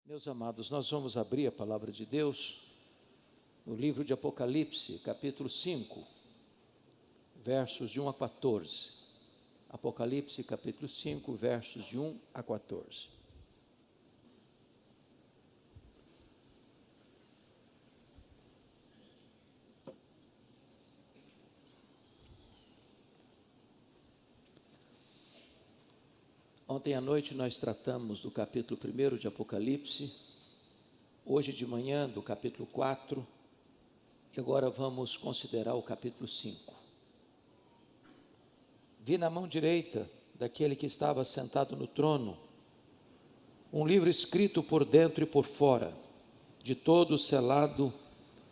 Meus amados, nós vamos abrir a palavra de Deus no livro de Apocalipse, capítulo 5, versos de 1 a 14. Apocalipse, capítulo 5, versos de 1 a 14. Ontem à noite nós tratamos do capítulo 1 de Apocalipse, hoje de manhã do capítulo 4, e agora vamos considerar o capítulo 5. Vi na mão direita daquele que estava sentado no trono, um livro escrito por dentro e por fora, de todo selado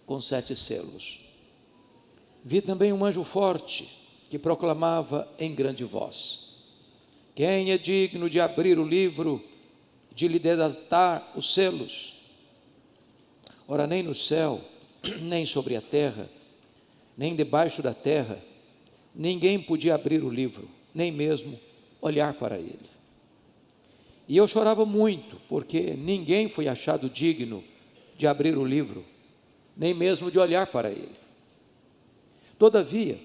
com 7 selos. Vi também um anjo forte que proclamava em grande voz: quem é digno de abrir o livro, de lhe desatar os selos? Ora, nem no céu, nem sobre a terra, nem debaixo da terra, ninguém podia abrir o livro, nem mesmo olhar para ele. E eu chorava muito, porque ninguém foi achado digno de abrir o livro, nem mesmo de olhar para ele. Todavia,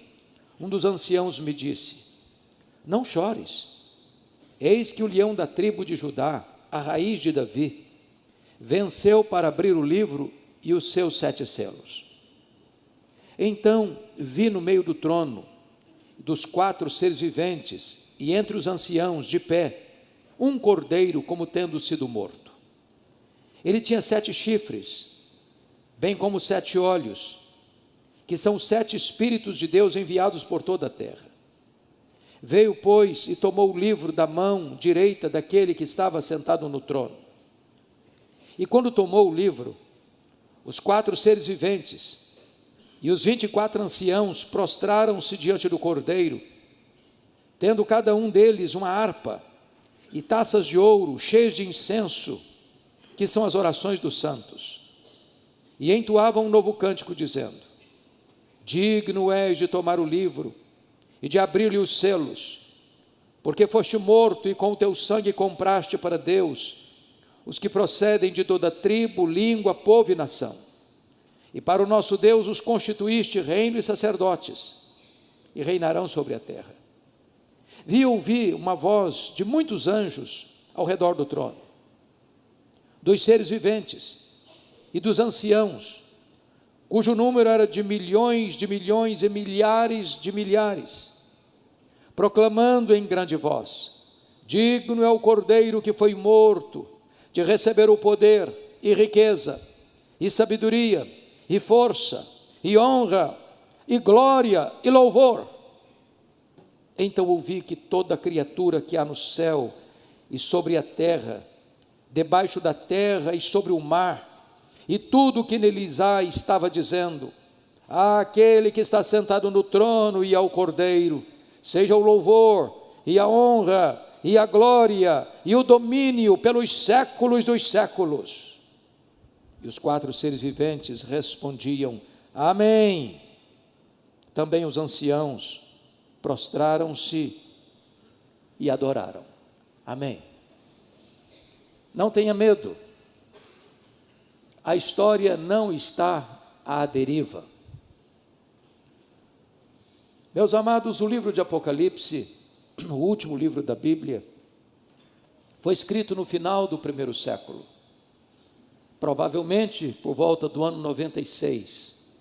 um dos anciãos me disse: não chores. Eis que o leão da tribo de Judá, a raiz de Davi, venceu para abrir o livro e os seus 7 selos. Então vi no meio do trono, dos 4 seres viventes, e entre os anciãos de pé, um cordeiro como tendo sido morto. Ele tinha 7 chifres, bem como 7 olhos, que são 7 Espíritos de Deus enviados por toda a terra. Veio, pois, e tomou o livro da mão direita daquele que estava sentado no trono. E quando tomou o livro, os 4 seres viventes e os 24 anciãos prostraram-se diante do cordeiro, tendo cada um deles uma harpa e taças de ouro cheias de incenso, que são as orações dos santos. E entoavam um novo cântico, dizendo: digno és de tomar o livro e de abrir-lhe os selos, porque foste morto e com o teu sangue compraste para Deus os que procedem de toda tribo, língua, povo e nação. E para o nosso Deus os constituíste reino e sacerdotes, e reinarão sobre a terra. Vi e ouvi uma voz de muitos anjos ao redor do trono, dos seres viventes e dos anciãos, cujo número era de milhões e milhares de milhares, proclamando em grande voz: digno é o cordeiro que foi morto de receber o poder e riqueza e sabedoria e força e honra e glória e louvor. Então ouvi que toda criatura que há no céu e sobre a terra, debaixo da terra e sobre o mar, e tudo o que neles há, estava dizendo: àquele que está sentado no trono e ao cordeiro seja o louvor e a honra e a glória e o domínio pelos séculos dos séculos. E os 4 seres viventes respondiam: amém. Também os anciãos prostraram-se e adoraram. Amém. Não tenha medo. A história não está à deriva. Meus amados, o livro de Apocalipse, o último livro da Bíblia, foi escrito no final do 1º século, provavelmente por volta do ano 96,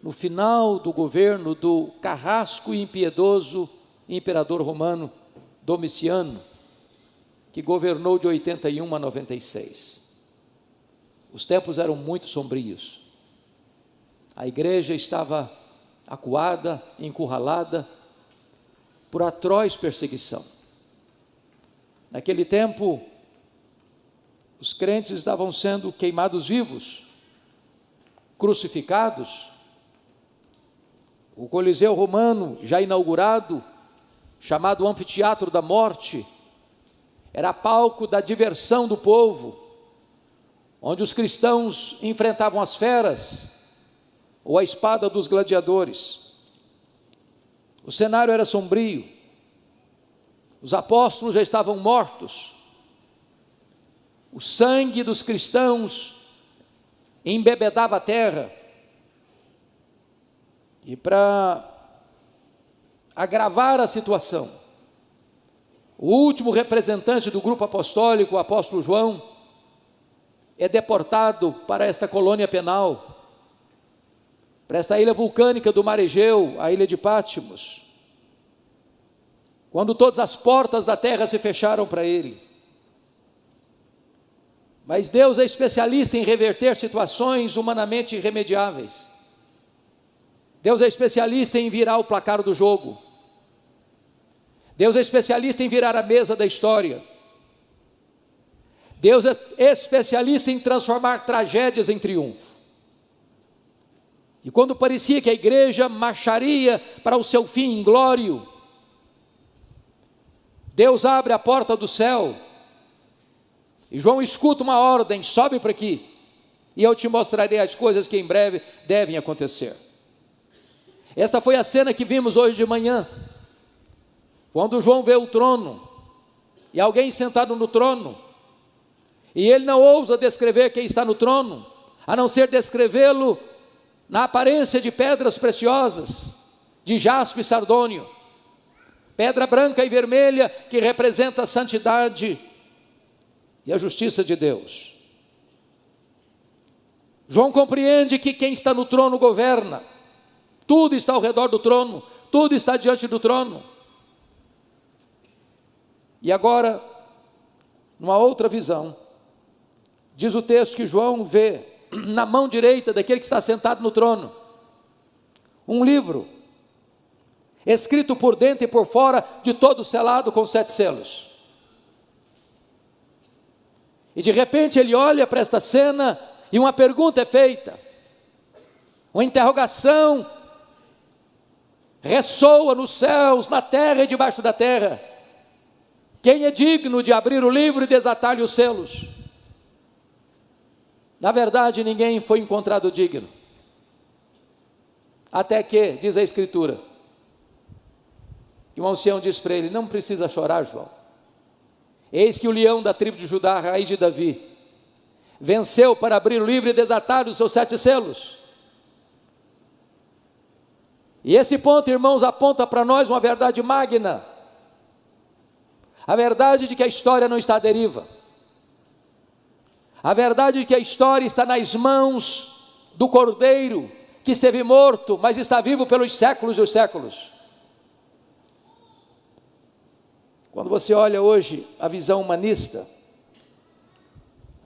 no final do governo do carrasco e impiedoso imperador romano Domiciano, que governou de 81 a 96. Os tempos eram muito sombrios. A igreja estava acuada, encurralada por atroz perseguição. Naquele tempo, os crentes estavam sendo queimados vivos, crucificados. O Coliseu Romano, já inaugurado, chamado Anfiteatro da Morte, era palco da diversão do povo, onde os cristãos enfrentavam as feras ou a espada dos gladiadores. O cenário era sombrio. Os apóstolos já estavam mortos. o sangue dos cristãos embebedava a terra. E para agravar a situação, o último representante do grupo apostólico, o apóstolo João, é deportado para esta colônia penal, para esta ilha vulcânica do mar Egeu, a ilha de Patmos, quando todas as portas da terra se fecharam para ele. Mas Deus é especialista em reverter situações humanamente irremediáveis. Deus é especialista em virar o placar do jogo. Deus é especialista em virar a mesa da história. Deus é especialista em transformar tragédias em triunfo. E quando parecia que a igreja marcharia para o seu fim inglório, Deus abre a porta do céu, e João escuta uma ordem: sobe para aqui, e eu te mostrarei as coisas que em breve devem acontecer. Esta foi a cena que vimos hoje de manhã, quando João vê o trono, e alguém sentado no trono, e ele não ousa descrever quem está no trono, a não ser descrevê-lo na aparência de pedras preciosas, de jaspe e sardônio, pedra branca e vermelha que representa a santidade e a justiça de Deus. João compreende que quem está no trono governa, tudo está ao redor do trono, tudo está diante do trono. E agora, numa outra visão, diz o texto que João vê na mão direita daquele que está sentado no trono um livro, escrito por dentro e por fora, de todo selado com 7 selos. E de repente ele olha para esta cena e uma pergunta é feita, uma interrogação ressoa nos céus, na terra e debaixo da terra: quem é digno de abrir o livro e desatar-lhe os selos? Na verdade, ninguém foi encontrado digno, até que, diz a Escritura, e um ancião diz para ele: não precisa chorar, João, eis que o leão da tribo de Judá, a raiz de Davi, venceu para abrir o livro e desatar os seus 7 selos. E esse ponto, irmãos, aponta para nós uma verdade magna, a verdade de que a história não está à deriva, a verdade de que a história está nas mãos do Cordeiro, que esteve morto, mas está vivo pelos séculos dos séculos. Quando você olha hoje a visão humanista,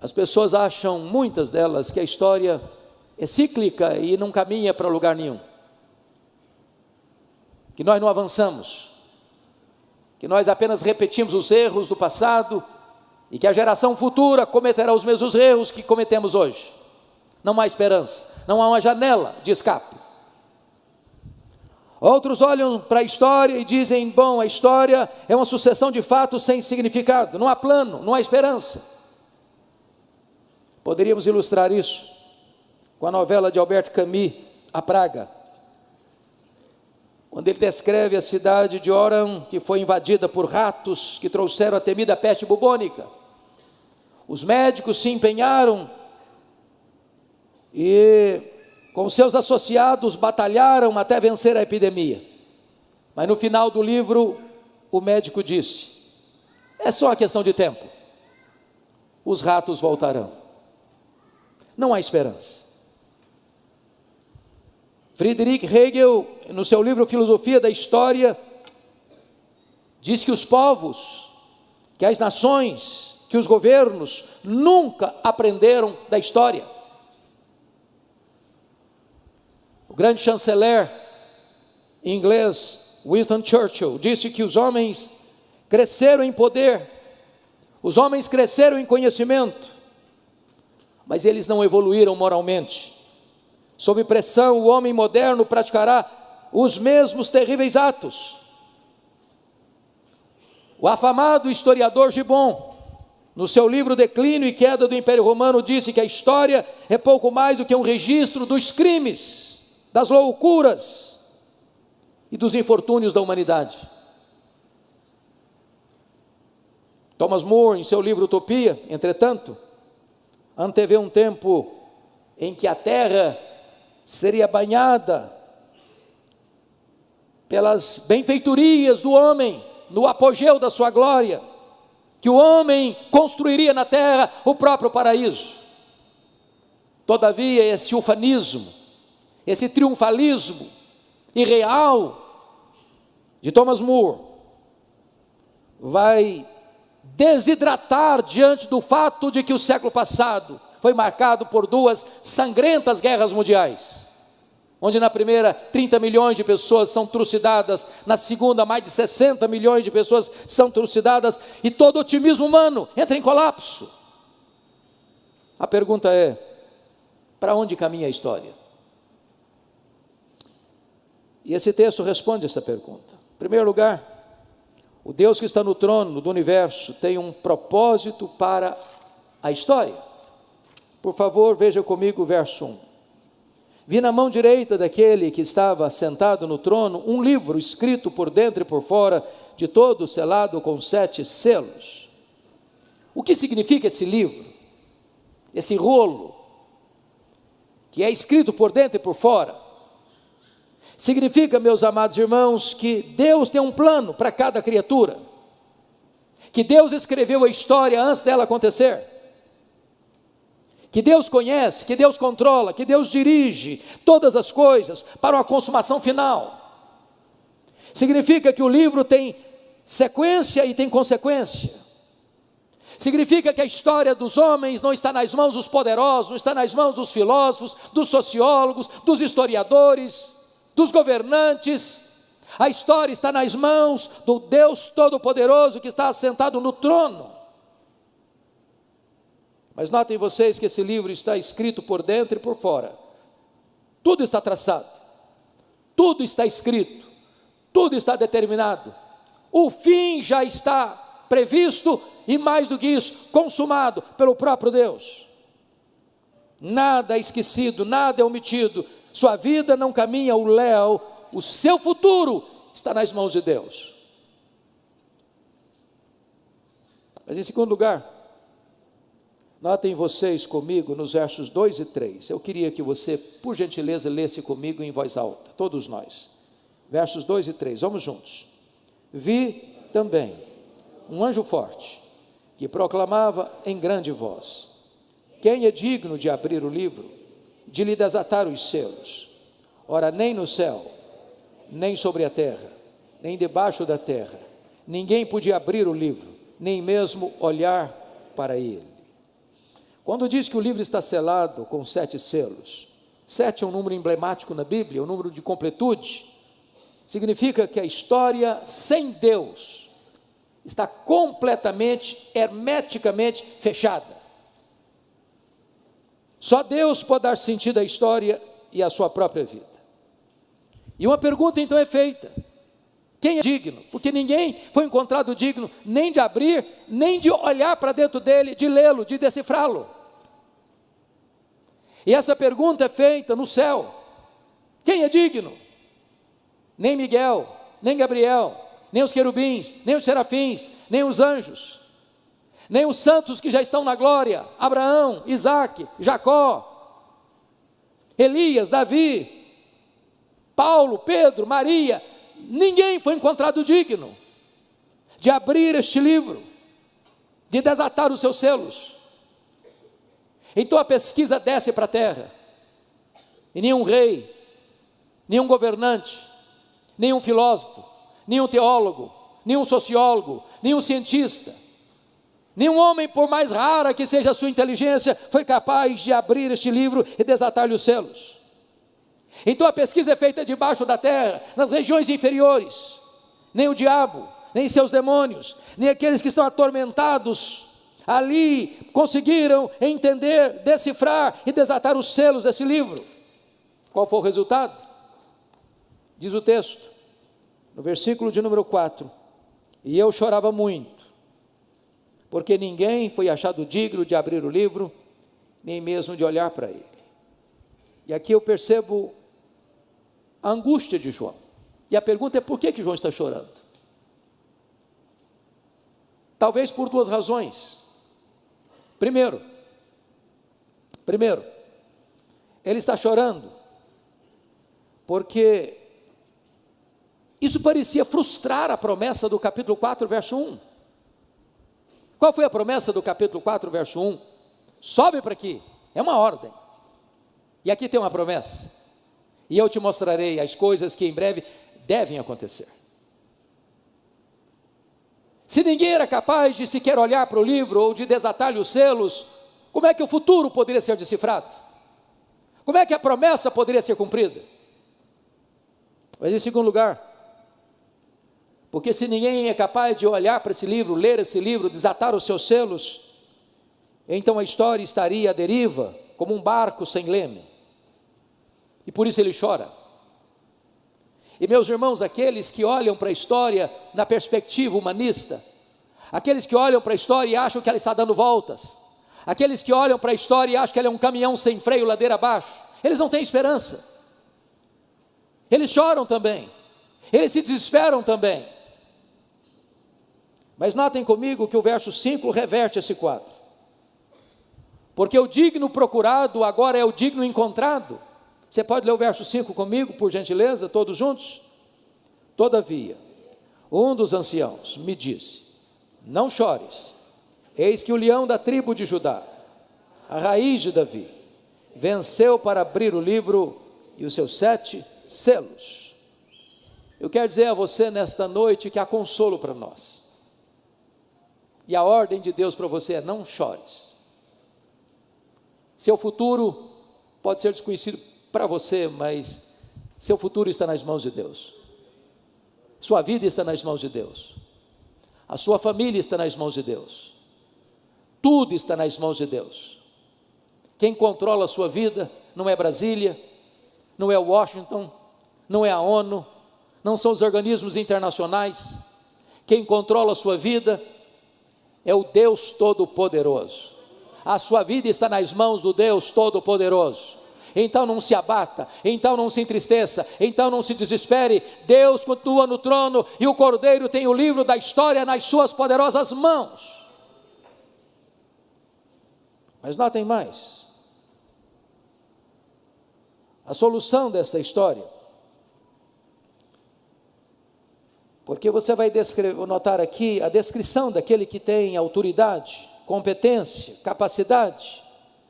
as pessoas acham, muitas delas, que a história é cíclica e não caminha para lugar nenhum, que nós não avançamos, que nós apenas repetimos os erros do passado e que a geração futura cometerá os mesmos erros que cometemos hoje. Não há esperança, não há uma janela de escape. Outros olham para a história e dizem: bom, a história é uma sucessão de fatos sem significado, não há plano, não há esperança. Poderíamos ilustrar isso com a novela de Albert Camus, A Praga, quando ele descreve a cidade de Oran, que foi invadida por ratos que trouxeram a temida peste bubônica. Os médicos se empenharam e, com seus associados, batalharam até vencer a epidemia. Mas no final do livro, o médico disse: é só uma questão de tempo, os ratos voltarão. Não há esperança. Friedrich Hegel, no seu livro Filosofia da História, diz que os povos, que as nações, que os governos nunca aprenderam da história. O grande chanceler inglês Winston Churchill disse que os homens cresceram em poder, os homens cresceram em conhecimento, mas eles não evoluíram moralmente. Sob pressão, o homem moderno praticará os mesmos terríveis atos. O afamado historiador Gibbon, no seu livro Declínio e Queda do Império Romano, disse que a história é pouco mais do que um registro dos crimes, das loucuras e dos infortúnios da humanidade. Thomas More, em seu livro Utopia, entretanto, antevê um tempo em que a terra seria banhada pelas benfeitorias do homem, no apogeu da sua glória, que o homem construiria na terra o próprio paraíso. Todavia, esse ufanismo, esse triunfalismo irreal de Thomas More vai desidratar diante do fato de que o século passado foi marcado por duas sangrentas guerras mundiais, onde na primeira 30 milhões de pessoas são trucidadas, na segunda mais de 60 milhões de pessoas são trucidadas, e todo otimismo humano entra em colapso. A pergunta é: para onde caminha a história? E esse texto responde essa pergunta. Em primeiro lugar, o Deus que está no trono do universo tem um propósito para a história. Por favor, veja comigo o verso 1. Vi na mão direita daquele que estava sentado no trono um livro escrito por dentro e por fora, de todo selado com 7 selos. O que significa esse livro? Esse rolo, que é escrito por dentro e por fora? Significa, meus amados irmãos, que Deus tem um plano para cada criatura, que Deus escreveu a história antes dela acontecer, que Deus conhece, que Deus controla, que Deus dirige todas as coisas para uma consumação final. Significa que o livro tem sequência e tem consequência. Significa que a história dos homens não está nas mãos dos poderosos, não está nas mãos dos filósofos, dos sociólogos, dos historiadores, dos governantes. A história está nas mãos do Deus Todo-Poderoso que está assentado no trono. Mas notem vocês que esse livro está escrito por dentro e por fora. Tudo está traçado, tudo está escrito, tudo está determinado. O fim já está previsto e, mais do que isso, consumado pelo próprio Deus. Nada é esquecido, nada é omitido. Sua vida não caminha ao léu, o seu futuro está nas mãos de Deus. Mas em segundo lugar, notem vocês comigo nos versos 2 e 3. Eu queria que você, por gentileza, lesse comigo em voz alta, todos nós. Versos 2 e 3, vamos juntos. Vi também um anjo forte, que proclamava em grande voz: quem é digno de abrir o livro, de lhe desatar os selos? Ora, nem no céu, nem sobre a terra, nem debaixo da terra, ninguém podia abrir o livro, nem mesmo olhar para ele. Quando diz que o livro está selado com 7 selos, 7 é um número emblemático na Bíblia, um número de completude. Significa que a história sem Deus está completamente, hermeticamente fechada. Só Deus pode dar sentido à história e à sua própria vida. E uma pergunta então é feita: quem é digno? Porque ninguém foi encontrado digno nem de abrir, nem de olhar para dentro dele, de lê-lo, de decifrá-lo. E essa pergunta é feita no céu: quem é digno? Nem Miguel, nem Gabriel, nem os querubins, nem os serafins, nem os anjos, nem os santos que já estão na glória, Abraão, Isaque, Jacó, Elias, Davi, Paulo, Pedro, Maria. Ninguém foi encontrado digno de abrir este livro, de desatar os seus selos. Então a pesquisa desce para a terra, e nenhum rei, nenhum governante, nenhum filósofo, nenhum teólogo, nenhum sociólogo, nenhum cientista, nenhum homem, por mais rara que seja a sua inteligência, foi capaz de abrir este livro e desatar-lhe os selos. Então a pesquisa é feita debaixo da terra, nas regiões inferiores. Nem o diabo, nem seus demônios, nem aqueles que estão atormentados ali conseguiram entender, decifrar e desatar os selos desse livro. Qual foi o resultado? Diz o texto, no versículo de número 4: e eu chorava muito, porque ninguém foi achado digno de abrir o livro, nem mesmo de olhar para ele. E aqui eu percebo a angústia de João. E a pergunta é: por que João está chorando? Talvez por duas razões. Primeiro, ele está chorando, porque isso parecia frustrar a promessa do capítulo 4, verso 1. Qual foi a promessa do capítulo 4, verso 1? Sobe para aqui, é uma ordem. E aqui tem uma promessa. E eu te mostrarei as coisas que em breve devem acontecer. Se ninguém era capaz de sequer olhar para o livro ou de desatar-lhe os selos, como é que o futuro poderia ser decifrado? Como é que a promessa poderia ser cumprida? Mas em segundo lugar, porque se ninguém é capaz de olhar para esse livro, ler esse livro, desatar os seus selos, então a história estaria à deriva, como um barco sem leme. E por isso ele chora. E meus irmãos, aqueles que olham para a história na perspectiva humanista, aqueles que olham para a história e acham que ela está dando voltas, aqueles que olham para a história e acham que ela é um caminhão sem freio, ladeira abaixo, eles não têm esperança. Eles choram também, eles se desesperam também. Mas notem comigo que o verso 5 reverte esse quadro. Porque o digno procurado agora é o digno encontrado. Você pode ler o verso 5 comigo, por gentileza, todos juntos? Todavia, um dos anciãos me disse: não chores, eis que o leão da tribo de Judá, a raiz de Davi, venceu para abrir o livro e os seus 7 selos. Eu quero dizer a você nesta noite que há consolo para nós. E a ordem de Deus para você é: não chores. Seu futuro pode ser desconhecido para você, mas seu futuro está nas mãos de Deus. Sua vida está nas mãos de Deus. A sua família está nas mãos de Deus. Tudo está nas mãos de Deus. Quem controla a sua vida não é Brasília, não é Washington, não é a ONU, não são os organismos internacionais. Quem controla a sua vida é o Deus Todo-Poderoso. A sua vida está nas mãos do Deus Todo-Poderoso. Então não se abata, então não se entristeça, então não se desespere. Deus continua no trono e o Cordeiro tem o livro da história nas suas poderosas mãos. Mas notem mais, a solução desta história, porque você vai notar aqui a descrição daquele que tem autoridade, competência, capacidade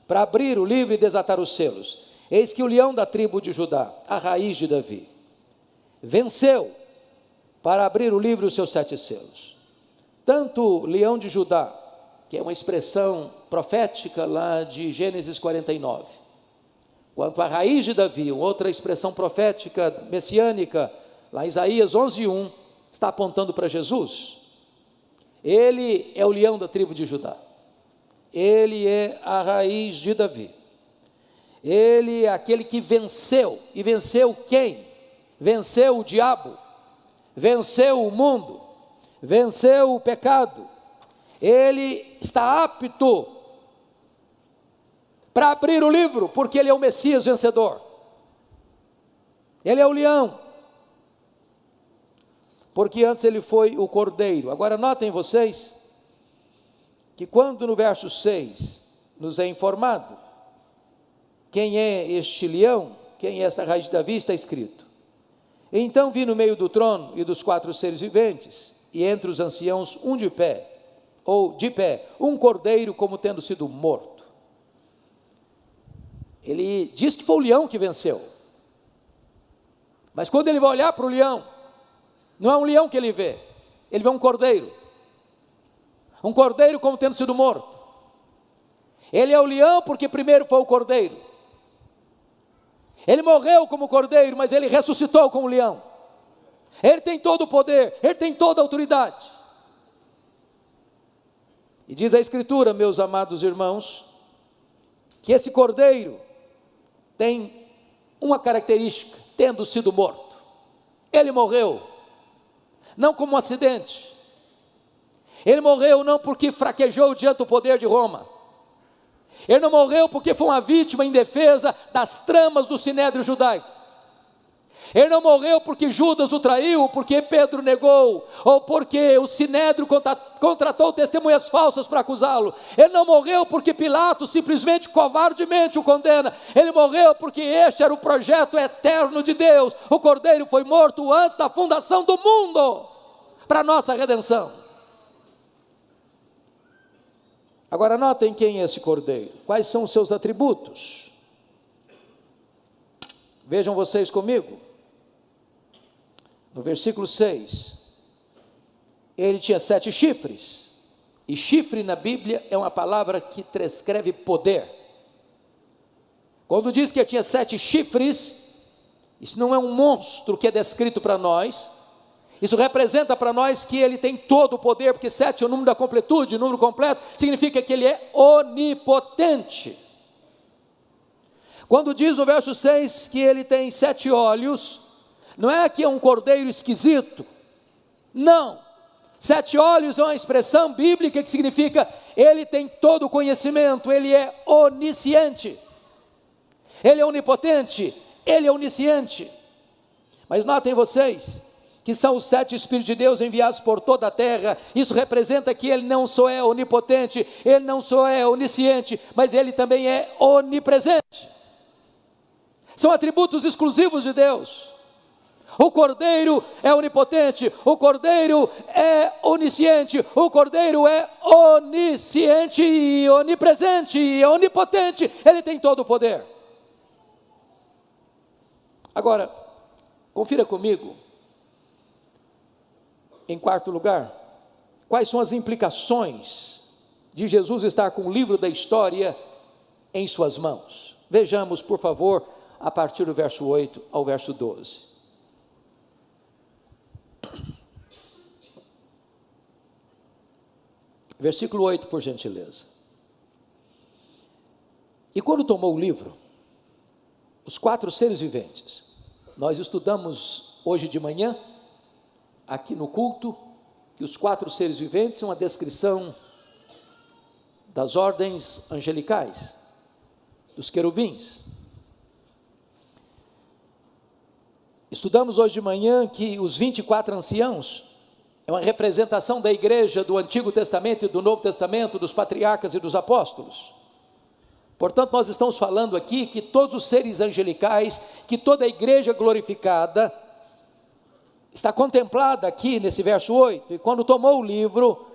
para abrir o livro e desatar os selos. Eis que o leão da tribo de Judá, a raiz de Davi, venceu para abrir o livro e os seus 7 selos. Tanto o leão de Judá, que é uma expressão profética lá de Gênesis 49, quanto a raiz de Davi, outra expressão profética messiânica, lá em Isaías 11:1, está apontando para Jesus. Ele é o leão da tribo de Judá, ele é a raiz de Davi, ele é aquele que venceu. E venceu quem? Venceu o diabo, venceu o mundo, venceu o pecado. Ele está apto para abrir o livro, porque ele é o Messias vencedor, ele é o leão, porque antes ele foi o cordeiro. Agora notem vocês, que quando no verso 6 nos é informado quem é este leão, quem é esta raiz de Davi, está escrito: então vi no meio do trono e dos 4 seres viventes, e entre os anciãos de pé, um cordeiro como tendo sido morto. Ele diz que foi o leão que venceu, mas quando ele vai olhar para o leão, não é um leão que ele vê um cordeiro como tendo sido morto. Ele é o leão porque primeiro foi o cordeiro. Ele morreu como cordeiro, mas ele ressuscitou como leão. Ele tem todo o poder, ele tem toda a autoridade. E diz a Escritura, meus amados irmãos, que esse cordeiro tem uma característica: tendo sido morto. Ele morreu não como um acidente, ele morreu não porque fraquejou diante do poder de Roma, ele não morreu porque foi uma vítima indefesa das tramas do sinédrio judaico, Ele não morreu porque Judas o traiu, porque Pedro negou, ou porque o Sinédrio contratou testemunhas falsas para acusá-lo. Ele não morreu porque Pilatos simplesmente covardemente o condena. Ele morreu porque este era o projeto eterno de Deus. O Cordeiro foi morto antes da fundação do mundo, para a nossa redenção. Agora notem quem é esse Cordeiro, quais são os seus atributos. Vejam vocês comigo. No versículo 6, ele tinha 7 chifres, e chifre na Bíblia é uma palavra que descreve poder. Quando diz que ele tinha 7 chifres, isso não é um monstro que é descrito para nós, isso representa para nós que ele tem todo o poder, porque 7 é o número da completude, o número completo, significa que ele é onipotente. Quando diz no verso 6 que ele tem 7 olhos, não é que é um cordeiro esquisito, não, 7 olhos é uma expressão bíblica que significa, ele tem todo o conhecimento, ele é onisciente, ele é onipotente, ele é onisciente. Mas notem vocês, que são os 7 Espíritos de Deus enviados por toda a terra, isso representa que ele não só é onipotente, ele não só é onisciente, mas ele também é onipresente, são atributos exclusivos de Deus. O Cordeiro é onipotente, o Cordeiro é onisciente, o Cordeiro é onisciente e onipresente e onipotente, ele tem todo o poder. Agora, confira comigo, em quarto lugar, quais são as implicações de Jesus estar com o livro da história em suas mãos. Vejamos, por favor, a partir do verso 8 ao verso 12. Versículo 8, por gentileza. E quando tomou o livro, os 4 seres viventes, nós estudamos hoje de manhã, aqui no culto, que os 4 seres viventes são uma descrição das ordens angelicais, dos querubins. Estudamos hoje de manhã que os 24 anciãos é uma representação da igreja do Antigo Testamento e do Novo Testamento, dos patriarcas e dos apóstolos. Portanto, nós estamos falando aqui que todos os seres angelicais, que toda a igreja glorificada, está contemplada aqui nesse verso 8, e quando tomou o livro,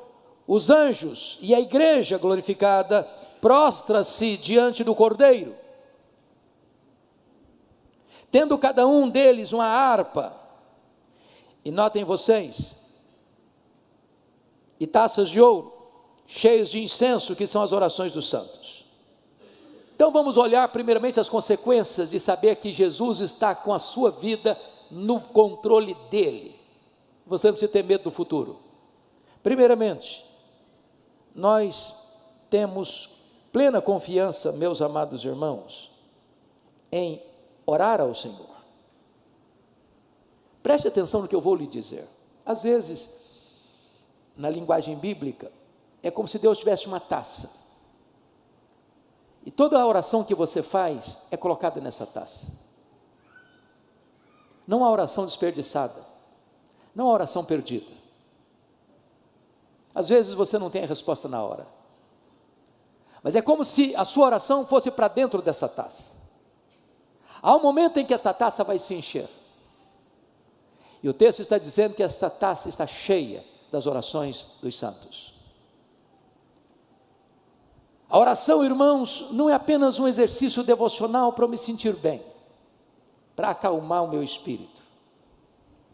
os anjos e a igreja glorificada prostra-se diante do Cordeiro, tendo cada um deles uma harpa, e notem vocês, e taças de ouro, cheias de incenso, que são as orações dos santos. Então vamos olhar primeiramente as consequências de saber que Jesus está com a sua vida no controle dele. Você não precisa ter medo do futuro. Primeiramente, nós temos plena confiança, meus amados irmãos, em orar ao Senhor. Preste atenção no que eu vou lhe dizer. Às vezes, na linguagem bíblica, é como se Deus tivesse uma taça, e toda a oração que você faz é colocada nessa taça. Não há oração desperdiçada, não há oração perdida. Às vezes você não tem a resposta na hora, mas é como se a sua oração fosse para dentro dessa taça. Há um momento em que esta taça vai se encher, e o texto está dizendo que esta taça está cheia das orações dos santos. A oração, irmãos, não é apenas um exercício devocional para eu me sentir bem, para acalmar o meu espírito,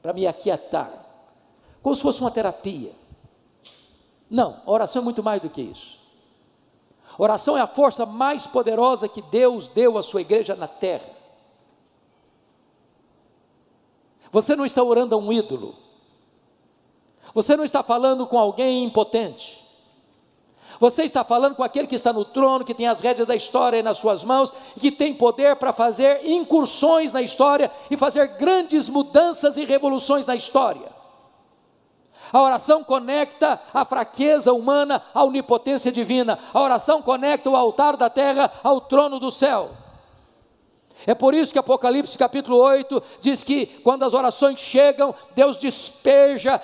para me aquietar, como se fosse uma terapia. Não, a oração é muito mais do que isso. A oração é a força mais poderosa que Deus deu à sua igreja na terra. Você não está orando a um ídolo, você não está falando com alguém impotente, você está falando com aquele que está no trono, que tem as rédeas da história nas suas mãos, que tem poder para fazer incursões na história e fazer grandes mudanças e revoluções na história. A oração conecta a fraqueza humana à onipotência divina. A oração conecta o altar da terra ao trono do céu. É por isso que Apocalipse capítulo 8 diz que quando as orações chegam, Deus despeja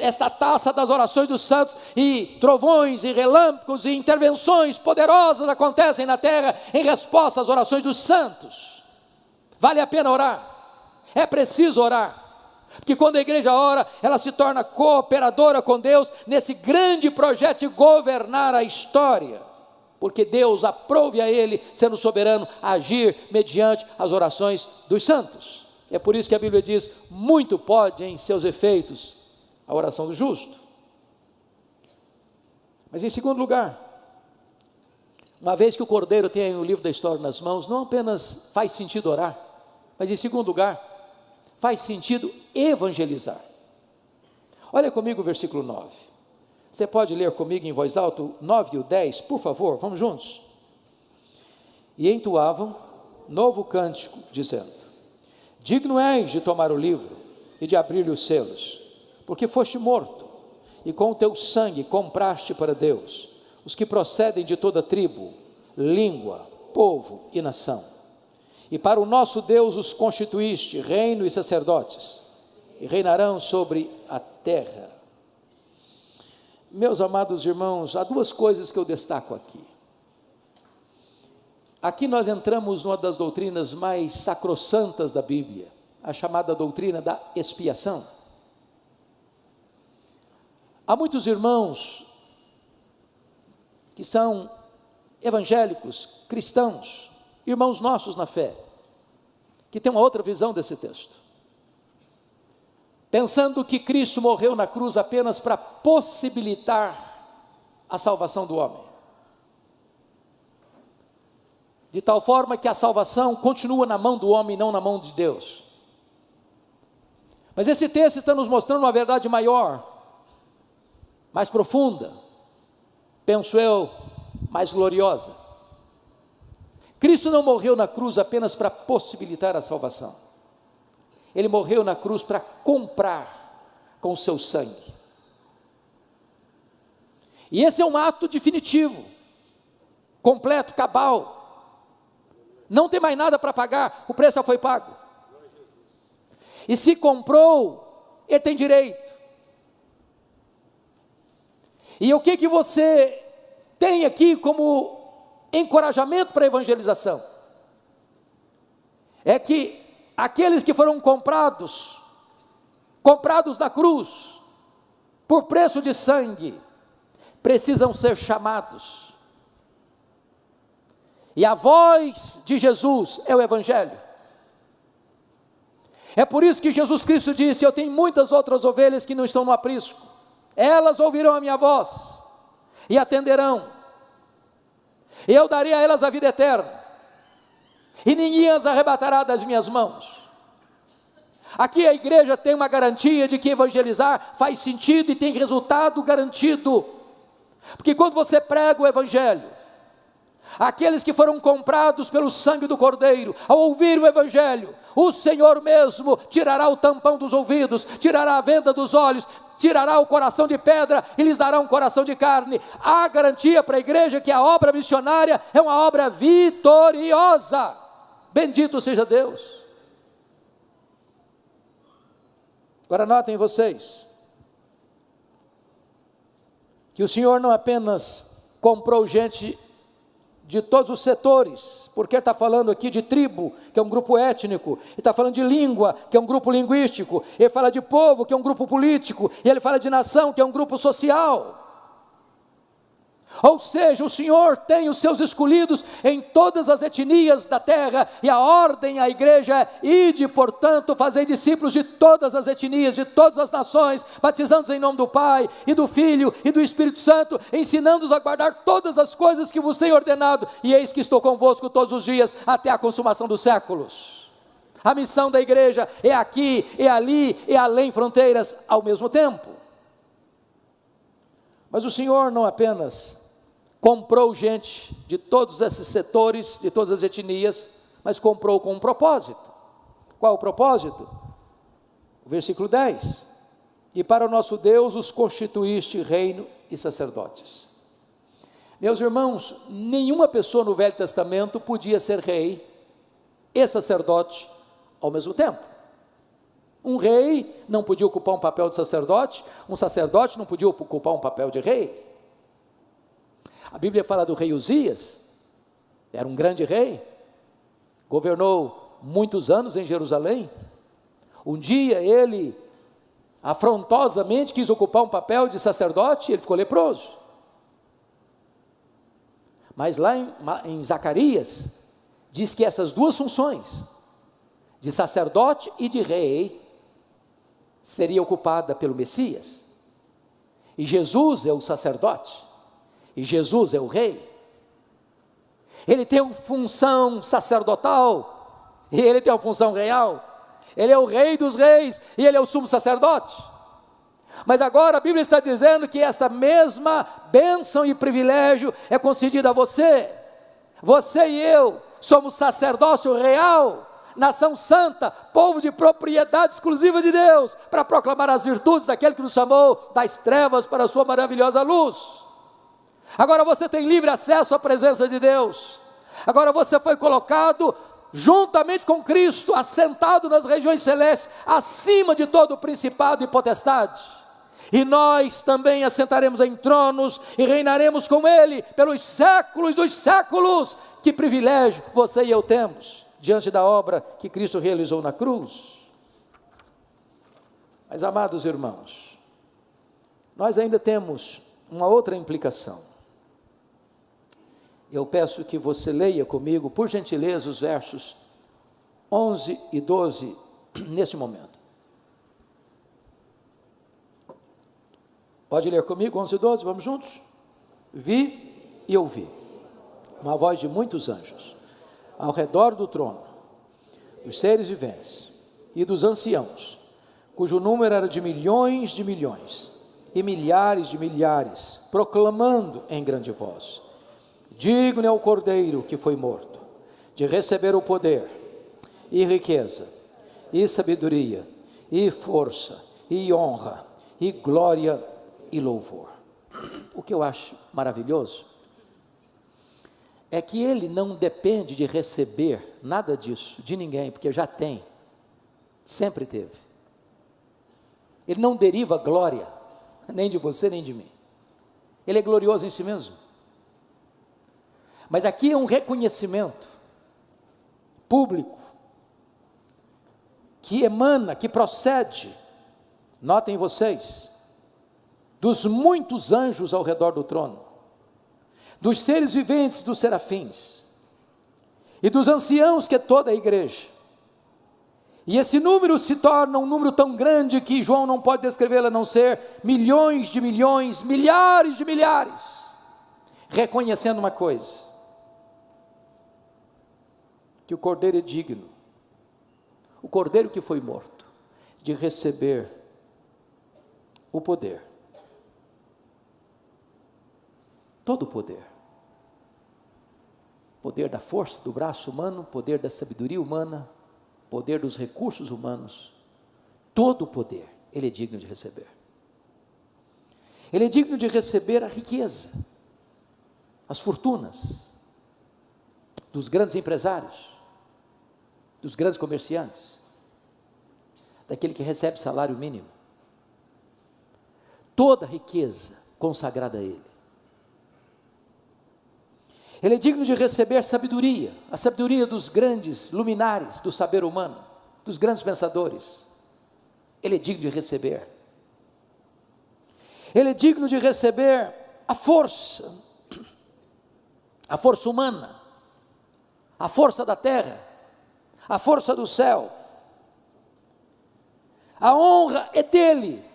esta taça das orações dos santos, e trovões e relâmpagos e intervenções poderosas acontecem na terra em resposta às orações dos santos. Vale a pena orar, é preciso orar, porque quando a igreja ora, ela se torna cooperadora com Deus nesse grande projeto de governar a história, porque Deus aprove a Ele, sendo soberano, agir mediante as orações dos santos. É por isso que a Bíblia diz: muito pode em seus efeitos a oração do justo. Mas em segundo lugar, uma vez que o Cordeiro tem o livro da história nas mãos, não apenas faz sentido orar, mas em segundo lugar, faz sentido evangelizar. Olha comigo o versículo 9. Você pode ler comigo em voz alta o 9 e o 10, por favor, vamos juntos. E entoavam novo cântico, dizendo: digno és de tomar o livro e de abrir-lhe os selos, porque foste morto, e com o teu sangue compraste para Deus os que procedem de toda tribo, língua, povo e nação. E para o nosso Deus os constituíste reino e sacerdotes, e reinarão sobre a terra. Meus amados irmãos, há duas coisas que eu destaco aqui. Aqui nós entramos numa das doutrinas mais sacrossantas da Bíblia, a chamada doutrina da expiação. Há muitos irmãos que são evangélicos, cristãos, irmãos nossos na fé, que têm uma outra visão desse texto, pensando que Cristo morreu na cruz apenas para possibilitar a salvação do homem, de tal forma que a salvação continua na mão do homem e não na mão de Deus. Mas esse texto está nos mostrando uma verdade maior, mais profunda, penso eu, mais gloriosa. Cristo não morreu na cruz apenas para possibilitar a salvação. Ele morreu na cruz para comprar com o seu sangue. E esse é um ato definitivo, completo, cabal. Não tem mais nada para pagar, o preço já foi pago. E se comprou, ele tem direito. E o que você tem aqui como encorajamento para a evangelização? É que aqueles que foram comprados na cruz, por preço de sangue, precisam ser chamados. E a voz de Jesus é o Evangelho. É por isso que Jesus Cristo disse: eu tenho muitas outras ovelhas que não estão no aprisco, elas ouvirão a minha voz e atenderão, e eu darei a elas a vida eterna, e ninguém as arrebatará das minhas mãos. Aqui a igreja tem uma garantia de que evangelizar faz sentido e tem resultado garantido, porque quando você prega o Evangelho, aqueles que foram comprados pelo sangue do Cordeiro, ao ouvir o Evangelho, o Senhor mesmo tirará o tampão dos ouvidos, tirará a venda dos olhos, tirará o coração de pedra e lhes dará um coração de carne. Há garantia para a igreja que a obra missionária é uma obra vitoriosa. Bendito seja Deus. Agora notem vocês, que o Senhor não apenas comprou gente de todos os setores, porque ele está falando aqui de tribo, que é um grupo étnico, ele está falando de língua, que é um grupo linguístico, ele fala de povo, que é um grupo político, e ele fala de nação, que é um grupo social. Ou seja, o Senhor tem os seus escolhidos em todas as etnias da terra, e a ordem à igreja é: ide, portanto, fazei discípulos de todas as etnias, de todas as nações, batizando-os em nome do Pai, e do Filho, e do Espírito Santo, ensinando-os a guardar todas as coisas que vos tenho ordenado, e eis que estou convosco todos os dias, até a consumação dos séculos. A missão da igreja é aqui, é ali, é além fronteiras ao mesmo tempo. Mas o Senhor não apenas comprou gente de todos esses setores, de todas as etnias, mas comprou com um propósito. Qual o propósito? O versículo 10: e para o nosso Deus os constituíste reino e sacerdotes. Meus irmãos, nenhuma pessoa no Velho Testamento podia ser rei e sacerdote ao mesmo tempo. Um rei não podia ocupar um papel de sacerdote, um sacerdote não podia ocupar um papel de rei. A Bíblia fala do rei Uzias, era um grande rei, governou muitos anos em Jerusalém. Um dia ele afrontosamente quis ocupar um papel de sacerdote e ele ficou leproso. Mas lá em Zacarias, diz que essas duas funções, de sacerdote e de rei, seria ocupada pelo Messias. E Jesus é o sacerdote, e Jesus é o rei. Ele tem uma função sacerdotal, e ele tem uma função real. Ele é o rei dos reis, e ele é o sumo sacerdote. Mas agora a Bíblia está dizendo que esta mesma bênção e privilégio é concedida a você. Você e eu somos sacerdócio real, nação santa, povo de propriedade exclusiva de Deus, para proclamar as virtudes daquele que nos chamou das trevas para a sua maravilhosa luz. Agora você tem livre acesso à presença de Deus. Agora você foi colocado juntamente com Cristo, assentado nas regiões celestes, acima de todo o principado e potestade. E nós também assentaremos em tronos e reinaremos com Ele pelos séculos dos séculos. Que privilégio você e eu temos diante da obra que Cristo realizou na cruz. Mas, amados irmãos, nós ainda temos uma outra implicação. Eu peço que você leia comigo, por gentileza, os versos 11 e 12, nesse momento. Pode ler comigo, 11 e 12, vamos juntos? Vi e ouvi uma voz de muitos anjos, ao redor do trono, dos seres viventes e dos anciãos, cujo número era de milhões e milhares de milhares, proclamando em grande voz: digno é o Cordeiro que foi morto, de receber o poder, e riqueza, e sabedoria, e força, e honra, e glória, e louvor. O que eu acho maravilhoso é que ele não depende de receber nada disso de ninguém, porque já tem, sempre teve. Ele não deriva glória, nem de você nem de mim. Ele é glorioso em si mesmo. Mas aqui é um reconhecimento público, que emana, que procede, notem vocês, dos muitos anjos ao redor do trono, dos seres viventes, dos serafins, e dos anciãos, que é toda a igreja. E esse número se torna um número tão grande que João não pode descrevê-lo a não ser milhões de milhões, milhares de milhares, reconhecendo uma coisa: que o Cordeiro é digno, o Cordeiro que foi morto, de receber o poder, todo o poder, poder da força do braço humano, poder da sabedoria humana, poder dos recursos humanos, todo o poder, ele é digno de receber. Ele é digno de receber a riqueza, as fortunas dos grandes empresários, dos grandes comerciantes, daquele que recebe salário mínimo, toda a riqueza consagrada a ele. Ele é digno de receber sabedoria, a sabedoria dos grandes luminares do saber humano, dos grandes pensadores. Ele é digno de receber. Ele é digno de receber a força humana, a força da terra, a força do céu. A honra é dele.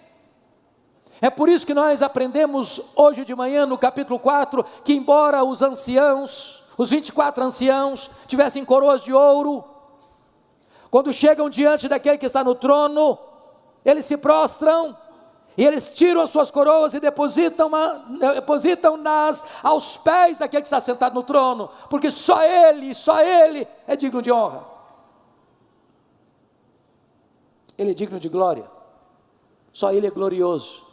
É por isso que nós aprendemos hoje de manhã no capítulo 4, que embora os anciãos, os 24 anciãos, tivessem coroas de ouro, quando chegam diante daquele que está no trono, eles se prostram, e eles tiram as suas coroas e depositam-nas aos pés daquele que está sentado no trono, porque só ele é digno de honra. Ele é digno de glória, só ele é glorioso,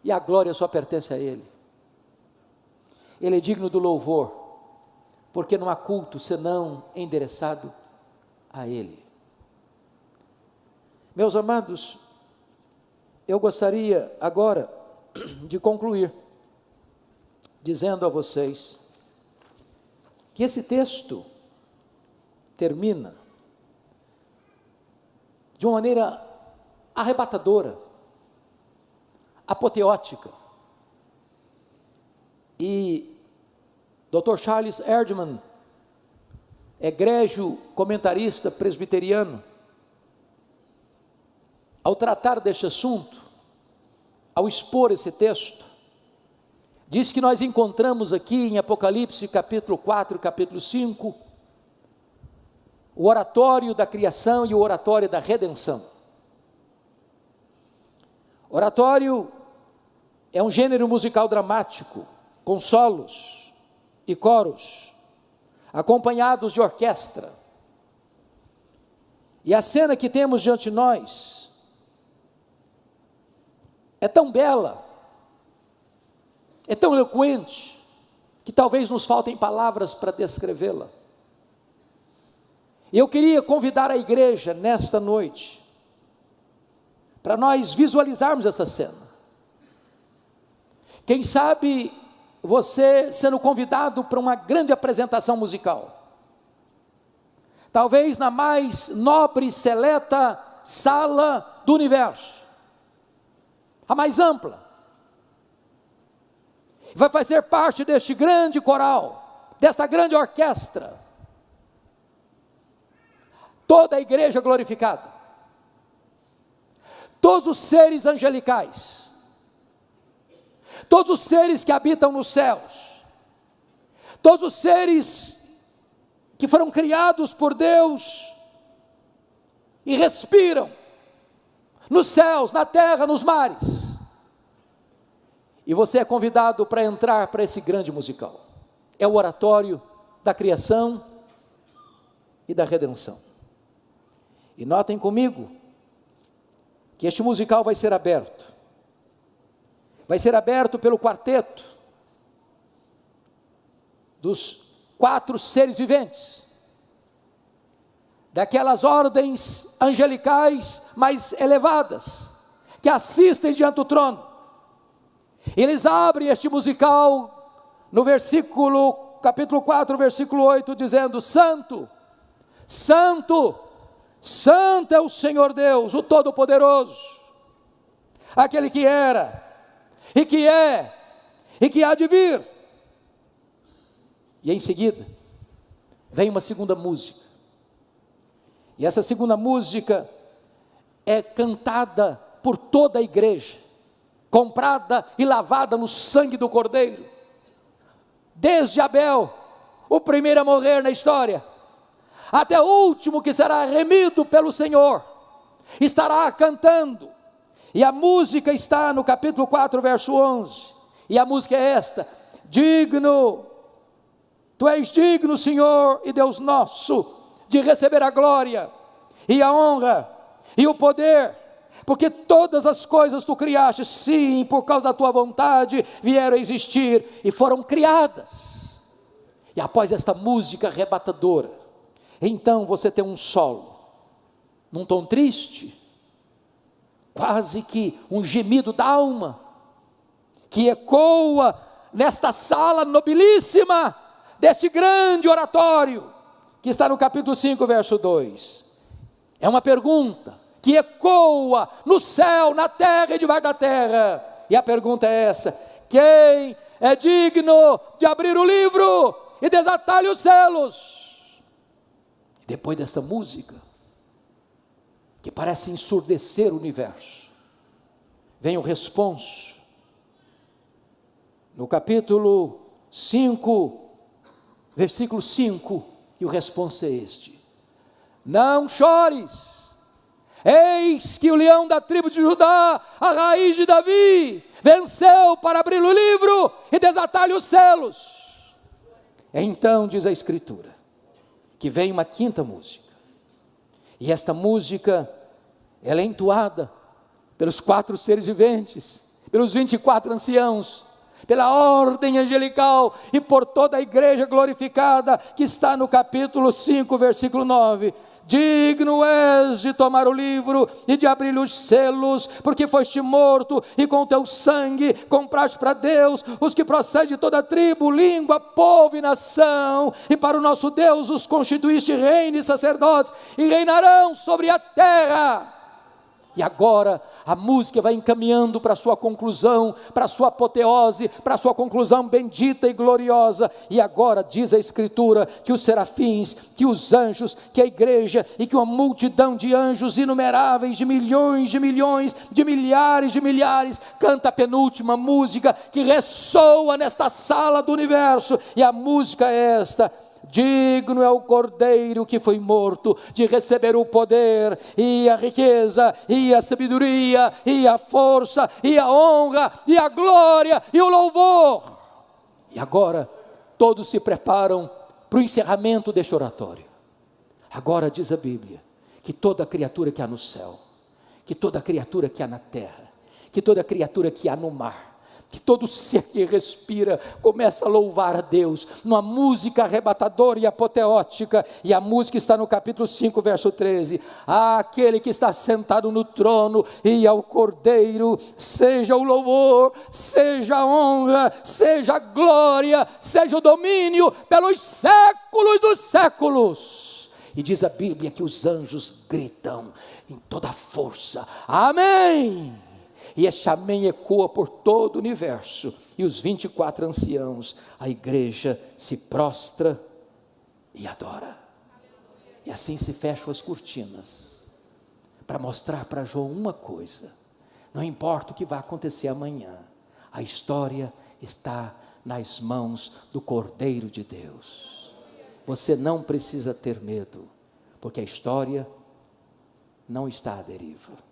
e a glória só pertence a ele. Ele é digno do louvor, porque não há culto senão endereçado a Ele. Meus amados, eu gostaria agora de concluir dizendo a vocês que esse texto termina de uma maneira arrebatadora, apoteótica. E Dr. Charles Erdman, egrégio comentarista presbiteriano, ao tratar deste assunto, ao expor esse texto, diz que nós encontramos aqui em Apocalipse capítulo 4 e capítulo 5, o oratório da criação e o oratório da redenção. Oratório é um gênero musical dramático, com solos e coros, acompanhados de orquestra. E a cena que temos diante de nós é tão bela, é tão eloquente, que talvez nos faltem palavras para descrevê-la. E eu queria convidar a igreja nesta noite, para nós visualizarmos essa cena. Quem sabe você sendo convidado para uma grande apresentação musical, talvez na mais nobre e seleta sala do universo, a mais ampla, vai fazer parte deste grande coral, desta grande orquestra, toda a igreja glorificada, todos os seres angelicais, todos os seres que habitam nos céus, todos os seres que foram criados por Deus e respiram nos céus, na terra, nos mares. E você é convidado para entrar para esse grande musical. É o oratório da criação e da redenção. E notem comigo que este musical vai ser aberto. Vai ser aberto pelo quarteto dos 4 seres viventes, daquelas ordens angelicais mais elevadas, que assistem diante do trono. Eles abrem este musical no capítulo 4, versículo 8, dizendo: Santo, Santo, Santo é o Senhor Deus, o Todo-Poderoso, aquele que era, e que é, e que há de vir. E em seguida, vem uma segunda música, e essa segunda música é cantada por toda a igreja, comprada e lavada no sangue do Cordeiro, desde Abel, o primeiro a morrer na história, até o último que será remido pelo Senhor, estará cantando. E a música está no capítulo 4, verso 11, e a música é esta: digno, tu és digno, Senhor e Deus nosso, de receber a glória, e a honra, e o poder, porque todas as coisas tu criaste, sim, por causa da tua vontade, vieram a existir, e foram criadas. E após esta música arrebatadora, então você tem um solo, num tom triste, quase que um gemido da alma, que ecoa nesta sala nobilíssima, deste grande oratório, que está no capítulo 5, verso 2, é uma pergunta, que ecoa no céu, na terra e debaixo da terra, e a pergunta é essa: quem é digno de abrir o livro e desatar-lhe os selos? Depois desta música, que parece ensurdecer o universo, vem o responso, no capítulo 5, versículo 5, e o responso é este: não chores, eis que o leão da tribo de Judá, a raiz de Davi, venceu para abrir o livro e desatar-lhe os selos. Então diz a Escritura, que vem uma quinta música, e esta música, ela é entoada pelos 4 seres viventes, pelos 24 anciãos, pela ordem angelical e por toda a igreja glorificada, que está no capítulo 5, versículo 9, digno és de tomar o livro e de abrir os selos, porque foste morto e com teu sangue compraste para Deus os que procedem de toda tribo, língua, povo e nação, e para o nosso Deus os constituíste reino e sacerdotes, e reinarão sobre a terra. E agora a música vai encaminhando para a sua conclusão, para a sua apoteose, para a sua conclusão bendita e gloriosa. E agora diz a Escritura que os serafins, que os anjos, que a igreja e que uma multidão de anjos inumeráveis, de milhões, de milhares de milhares, canta a penúltima música que ressoa nesta sala do universo. E a música é esta: digno é o Cordeiro que foi morto de receber o poder e a riqueza e a sabedoria e a força e a honra e a glória e o louvor. E agora todos se preparam para o encerramento deste oratório. Agora diz a Bíblia que toda criatura que há no céu, que toda criatura que há na terra, que toda criatura que há no mar, que todo ser que respira começa a louvar a Deus, numa música arrebatadora e apoteótica. E a música está no capítulo 5, verso 13. Aquele que está sentado no trono e ao Cordeiro, seja o louvor, seja a honra, seja a glória, seja o domínio pelos séculos dos séculos. E diz a Bíblia que os anjos gritam em toda a força: amém! E este amém ecoa por todo o universo, e os 24 anciãos, a igreja se prostra e adora. E assim se fecham as cortinas, para mostrar para João uma coisa: não importa o que vai acontecer amanhã, a história está nas mãos do Cordeiro de Deus. Você não precisa ter medo, porque a história não está à deriva.